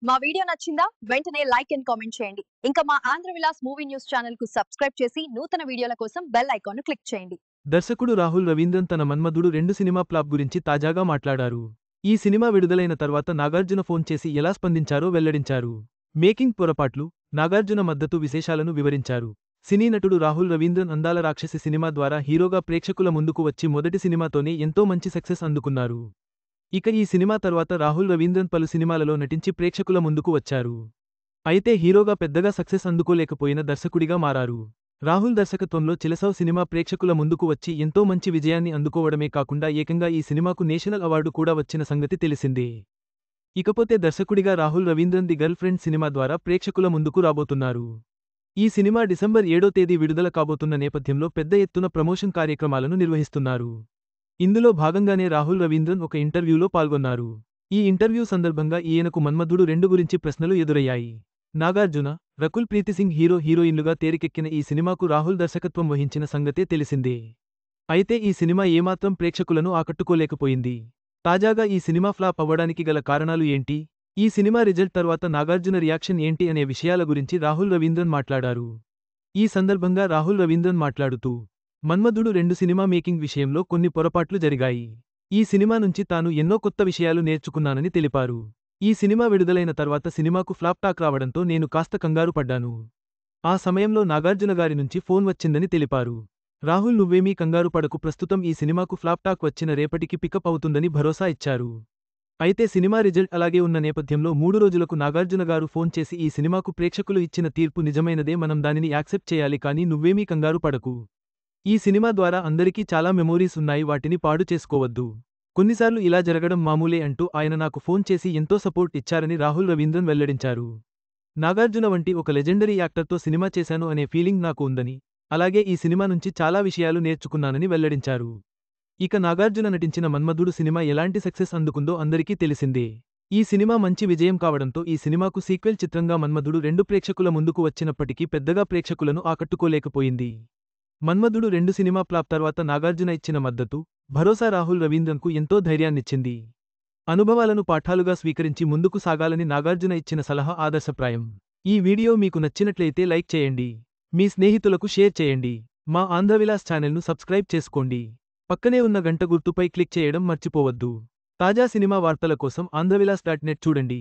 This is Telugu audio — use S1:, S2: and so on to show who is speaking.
S1: మా వీడియో నచ్చిందా? వెంటనే లైక్ అండ్ కామెంట్ చేయండి. ఇంకా మా ఆంధ్ర విలాస్ మూవీ న్యూస్ ఛానెల్‌కు సబ్స్క్రైబ్ చేసి నూతన వీడియోల కోసం బెల్ ఐకాన్‌ను క్లిక్ చేయండి.
S2: దర్శకుడు రాహుల్ రవీంద్రన్ తన మన్మధుడు 2 సినిమా ఫ్లాప్ గురించి తాజాగా మాట్లాడారు. ఈ సినిమా విడుదలైన తర్వాత నాగార్జున ఫోన్ చేసి ఎలా స్పందించారో వెల్లడించారు. మేకింగ్ పొరపాట్లు, నాగార్జున మద్దతు విశేషాలను వివరించారు. సినీ నటుడు రాహుల్ రవీంద్రన్ అందాల రాక్షసి సినిమా ద్వారా హీరోగా ప్రేక్షకుల ముందుకు వచ్చి మొదటి సినిమాతోనే ఎంతో మంచి సక్సెస్ అందుకున్నారు. ఇక ఈ సినిమా తర్వాత రాహుల్ రవీంద్రన్ పలు సినిమాలలో నటించి ప్రేక్షకుల ముందుకు వచ్చారు. అయితే హీరోగా పెద్దగా సక్సెస్ అందుకోలేకపోయిన దర్శకుడిగా మారారు. రాహుల్ దర్శకత్వంలో చిలసౌ సినిమా ప్రేక్షకుల ముందుకు వచ్చి ఎంతో మంచి విజయాన్ని అందుకోవడమే కాకుండా ఏకంగా ఈ సినిమాకు నేషనల్ అవార్డు కూడా వచ్చిన సంగతి తెలిసిందే. ఇకపోతే దర్శకుడిగా Rahul Ravindran the girl friend cinema ద్వారా ప్రేక్షకుల ముందుకు రాబోతున్నారు. ఈ సినిమా డిసెంబర్ 7వ తేదీ విడుదల కాబోతున్న నేపథ్యంలో పెద్ద ఎత్తున ప్రమోషన్ కార్యక్రమాలను నిర్వహిస్తున్నారు. ఇందులో భాగంగానే రాహుల్ రవీంద్రన్ ఒక ఇంటర్వ్యూలో పాల్గొన్నారు. ఈ ఇంటర్వ్యూ సందర్భంగా ఈయనకు మన్మధుడు 2 గురించి ప్రశ్నలు ఎదురయ్యాయి. నాగార్జున, రకుల్ ప్రీత్ సింగ్ హీరోయిన్లుగా తేరికెక్కిన ఈ సినిమాకు రాహుల్ దర్శకత్వం వహించిన సంగతే తెలిసిందే. అయితే ఈ సినిమా ఏమాత్రం ప్రేక్షకులను ఆకట్టుకోలేకపోయింది. తాజాగా ఈ సినిమా ఫ్లాప్ అవ్వడానికి గల కారణాలు ఏంటి? ఈ సినిమా రిజల్ట్ తర్వాత నాగార్జున రియాక్షన్ ఏంటి అనే విషయాల గురించి రాహుల్ రవీంద్రన్ మాట్లాడారు. ఈ సందర్భంగా రాహుల్ రవీంద్రన్ మాట్లాడుతూ, మన్మధుడు 2 సినిమా మేకింగ్ విషయంలో కొన్ని పొరపాట్లు జరిగాయి. ఈ సినిమా నుంచి తాను ఎన్నో కొత్త విషయాలు నేర్చుకున్నానని తెలిపారు. ఈ సినిమా విడుదలైన తర్వాత సినిమాకు ఫ్లాప్ టాక్ రావడంతో నేను కాస్త కంగారు పడ్డాను. ఆ సమయంలో నాగార్జున గారి నుంచి ఫోన్ వచ్చిందని తెలిపారు. రాహుల్ నువ్వేమీ కంగారు పడకు, ప్రస్తుతం ఈ సినిమాకు ఫ్లాప్ టాక్ వచ్చిన రేపటికి పికప్ అవుతుందని భరోసా ఇచ్చారు. అయితే సినిమా రిజల్ట్ అలాగే ఉన్న నేపథ్యంలో 3 రోజులకు నాగార్జున గారు ఫోన్ చేసి ఈ సినిమాకు ప్రేక్షకులు ఇచ్చిన తీర్పు నిజమైనదే, మనం దానిని యాక్సెప్ట్ చేయాలి, కానీ నువ్వేమీ కంగారు పడకు. ఈ సినిమా ద్వారా అందరికీ చాలా మెమోరీస్ ఉన్నాయి, వాటిని పాడు చేసుకోవద్దు. కొన్నిసార్లు ఇలా జరగడం మామూలే అంటూ ఆయన నాకు ఫోన్ చేసి ఎంతో సపోర్ట్ ఇచ్చారని రాహుల్ రవీంద్రన్ వెల్లడించారు. నాగార్జున వంటి ఒక లెజెండరీ యాక్టర్తో సినిమా చేశాను అనే ఫీలింగ్ నాకు ఉందని, అలాగే ఈ సినిమా నుంచి చాలా విషయాలు నేర్చుకున్నానని వెల్లడించారు. ఇక నాగార్జున నటించిన మన్మధుడు సినిమా ఎలాంటి సక్సెస్ అందుకుందో అందరికీ తెలిసిందే. ఈ సినిమా మంచి విజయం కావడంతో ఈ సినిమాకు సీక్వెల్ చిత్రంగా మన్మధుడు 2 ప్రేక్షకుల ముందుకు వచ్చినప్పటికీ పెద్దగా ప్రేక్షకులను ఆకట్టుకోలేకపోయింది. మన్మధుడు 2 సినిమా ఫ్లాప్ తర్వాత నాగార్జున ఇచ్చిన మద్దతు, భరోసా రాహుల్ రవీంద్రన్కు ఎంతో ధైర్యాన్నిచ్చింది. అనుభవాలను పాఠాలుగా స్వీకరించి ముందుకు సాగాలని నాగార్జున ఇచ్చిన సలహా ఆదర్శప్రాయం. ఈ వీడియో మీకు నచ్చినట్లయితే లైక్ చేయండి. మీ స్నేహితులకు షేర్ చేయండి. మా ఆంధ్రవిలాస్ ఛానల్ను సబ్స్క్రైబ్ చేసుకోండి. పక్కనే ఉన్న గంట గుర్తుపై క్లిక్ చేయడం మర్చిపోవద్దు. తాజా సినిమా వార్తల కోసం ఆంధ్రవిలాస్.net చూడండి.